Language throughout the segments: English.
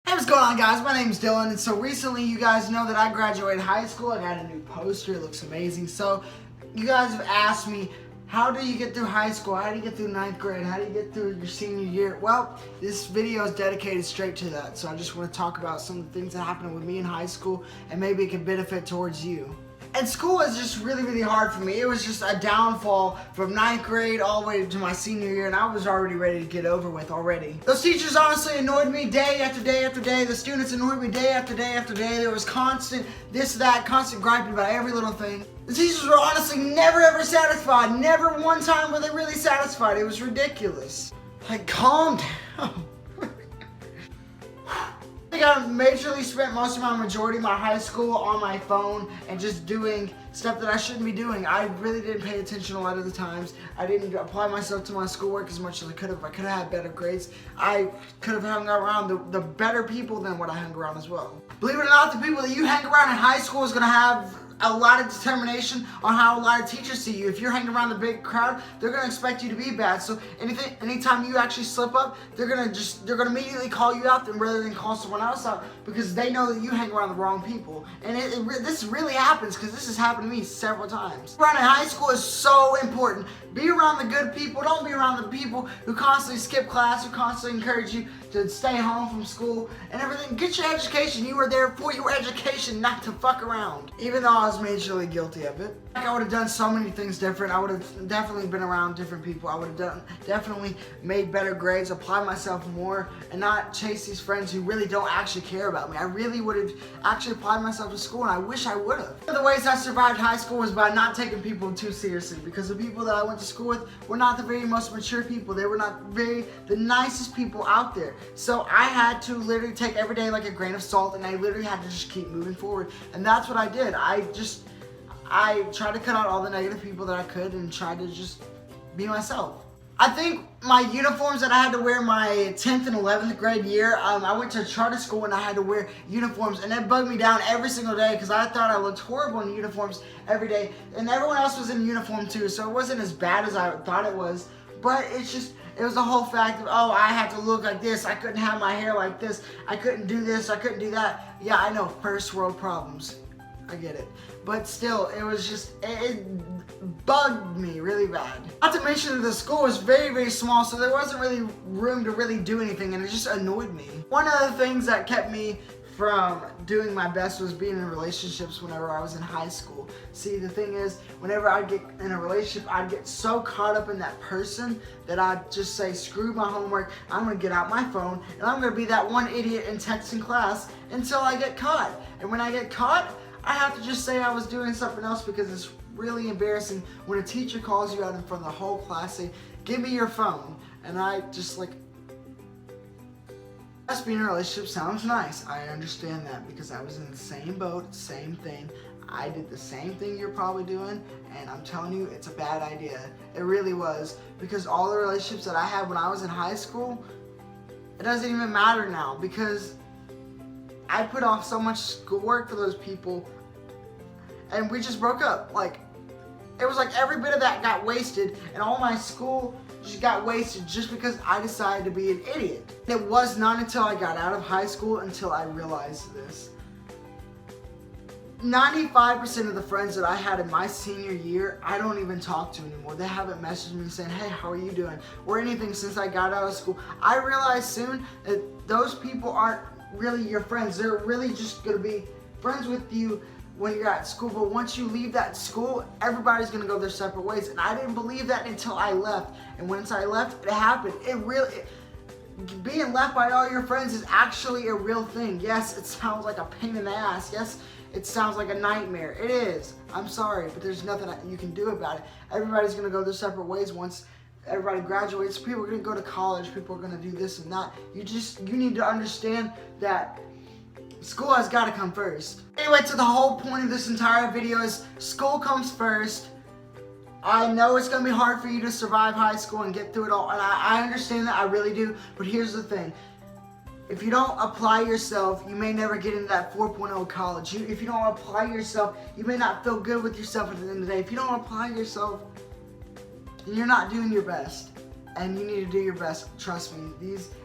Hey, what's going on, guys? My name's Dylan, and so recently you guys know that I graduated high school. I got a new poster. It looks amazing. So you guys have asked me, how do you get through high school? How do you get through 9th grade? How do you get through your senior year? Well, this video is dedicated straight to that. So I just want to talk about some of the things that happened with me in high school, and maybe it can benefit towards you. And school was just really hard for me. It was just a downfall from 9th grade all the way to my senior year, and I was already ready to get over with already. Those teachers honestly annoyed me day after day after day. The students annoyed me day after day after day. There was constant this, that, constant griping about every little thing. The teachers were honestly never ever satisfied. Never one time were they really satisfied. It was ridiculous. Like, calm down. I think I majorly spent most of my majority of my high school on my phone and just doing stuff that I shouldn't be doing. I really didn't pay attention a lot of the times. I didn't apply myself to my schoolwork as much as I could have. I could have had better grades. I could have hung around the better people than what I hung around as well. Believe it or not, the people that you hang around in high school is going to have a lot of determination on how a lot of teachers see you. If you're hanging around the big crowd, they're gonna expect you to be bad. So anytime you actually slip up, they're gonna immediately call you out rather than call someone else out, because they know that you hang around the wrong people. And this really happens, because this has happened to me several times. Around in high school is so important. Be around the good people. Don't be around the people who constantly skip class, who constantly encourage you to stay home from school and everything. Get your education. You are there for your education, not to fuck around. Even though I was majorly guilty of it. I would have done so many things different. I would have definitely been around different people. I would have definitely made better grades, applied myself more, and not chase these friends who really don't actually care about me. I really would have actually applied myself to school, and I wish I would have. One of the ways I survived high school was by not taking people too seriously, because the people that I went to school with were not the very most mature people. They were not the nicest people out there. So I had to literally take every day like a grain of salt, and I literally had to just keep moving forward. And that's what I did. I tried to cut out all the negative people that I could and tried to just be myself. I think my uniforms that I had to wear my 10th and 11th grade year, I went to a charter school and I had to wear uniforms, and it bugged me down every single day because I thought I looked horrible in uniforms every day, and everyone else was in uniform too, so it wasn't as bad as I thought it was. But it was the whole fact of, oh, I have to look like this, I couldn't have my hair like this, I couldn't do this, I couldn't do that. Yeah, I know, first world problems. I get it. But still, it was just, it bugged me really bad. Not to mention that the school was very small, so there wasn't really room to really do anything, and it just annoyed me. One of the things that kept me from doing my best was being in relationships whenever I was in high school. See, the thing is, whenever I'd get in a relationship, I'd get so caught up in that person that I'd just say, screw my homework, I'm gonna get out my phone, and I'm gonna be that one idiot in texting class until I get caught. And when I get caught, I have to just say I was doing something else, because it's really embarrassing when a teacher calls you out in front of the whole class saying, give me your phone. And I just like, us being in a relationship sounds nice. I understand that, because I was in the same boat, same thing. I did the same thing you're probably doing, and I'm telling you, it's a bad idea. It really was, because all the relationships that I had when I was in high school, it doesn't even matter now, because I put off so much schoolwork for those people, and we just broke up. Like, it was like every bit of that got wasted, and all my school just got wasted just because I decided to be an idiot. It was not until I got out of high school until I realized this. 95% of the friends that I had in my senior year, I don't even talk to anymore. They haven't messaged me saying, hey, how are you doing? Or anything since I got out of school. I realized soon that those people aren't really your friends. They're really just gonna be friends with you when you're at school, but once you leave that school, everybody's gonna go their separate ways. And I didn't believe that until I left. And once I left, it happened. Being left by all your friends is actually a real thing. Yes, it sounds like a pain in the ass. Yes, it sounds like a nightmare. It is. I'm sorry, but there's nothing you can do about it. Everybody's gonna go their separate ways once everybody graduates. People are gonna go to college. People are gonna do this and that. You need to understand that school has got to come first. Anyway, so the whole point of this entire video is school comes first. I know it's going to be hard for you to survive high school and get through it all, and I understand that, I really do, but here's the thing. If you don't apply yourself, you may never get into that 4.0 college. If you don't apply yourself, you may not feel good with yourself at the end of the day. If you don't apply yourself, then you're not doing your best. and you need to do your best. Trust me.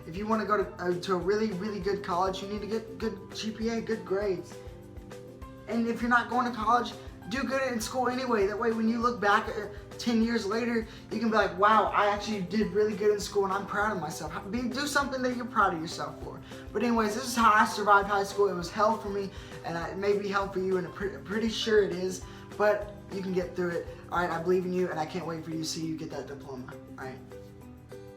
If you want to go to a really, really good college, you need to get good GPA, good grades. And if you're not going to college, do good in school anyway. That way, when you look back 10 years later, you can be like, wow, I actually did really good in school and I'm proud of myself. Do something that you're proud of yourself for. But anyways, this is how I survived high school. It was hell for me, and it may be hell for you, and I'm pretty sure it is. But you can get through it. All right, I believe in you, and I can't wait for you to see you get that diploma. All right.